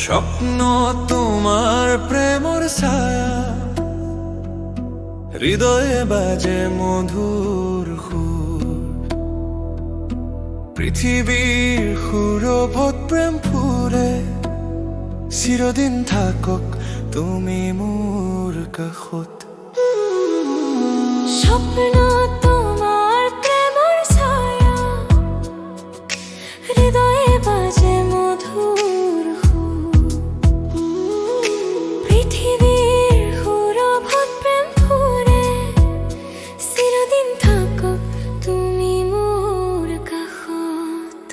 স্বপ্ন তোমার প্রেমর ছায়া, হৃদয়ে বাজে মধুর সুর। পৃথিবীর সুরভত প্রেম ফুরে, চিরদিন থাকক তুমি মোৰ কাষত। স্বপ্ন তোমার প্রেমর ছায়া, হৃদয়ে বাজে মধুর সুর। পৃথিবীর সুরভত প্রেম ফুরে, চিরদিন থাকক তুমি মোৰ কাষত।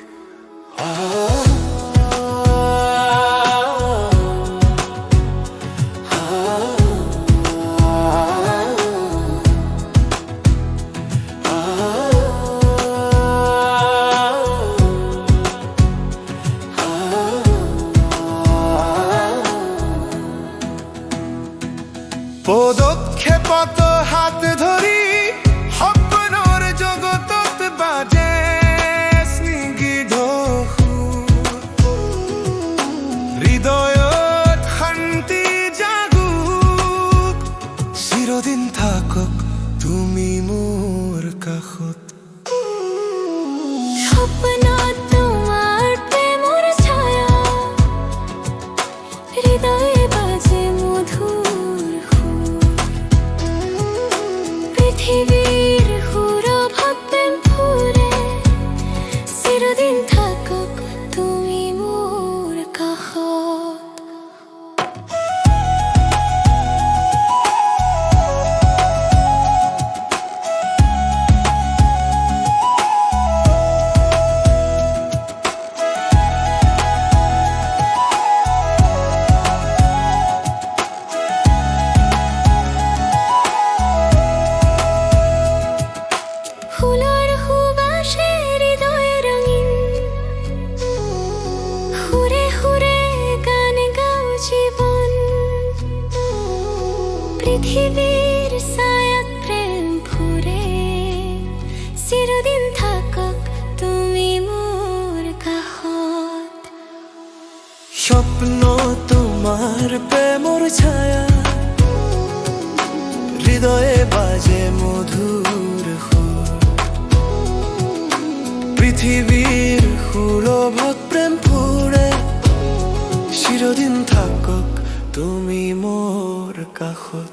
পদক্ষেপত হাত ধৰি সপোনৰ জগতত বাজে স্নিগ্ধ সুৰ। হৃদয়ত শান্তি জাগুক, চিৰদিন থাকক তুমি মোৰ কাষত। স্বপ্ন তোমার প্রেমর ছায়া, হৃদয়ে বাজে মধুর সুর। পৃথিবীর সুরভত প্রেম ফুরে, চিরদিন থাকক তুমি মোৰ কাষত। ফুলৰ সুবাসে হৃদয় ৰঙীন, সুৰে সুৰে গান গাও জীৱন। পৃথিৱীৰ ছায়াত প্ৰেম ফুৰে, চিৰদিন থাকক তুমি মোৰ কাষত। স্বপ্ন তোমার প্রেমর ছায়া, হৃদয়ে বাজে মধুর সুর। পৃথিবীর সুলভত প্রেম ফুৰে, চিরদিন থাকক তুমি মোৰ কাষত।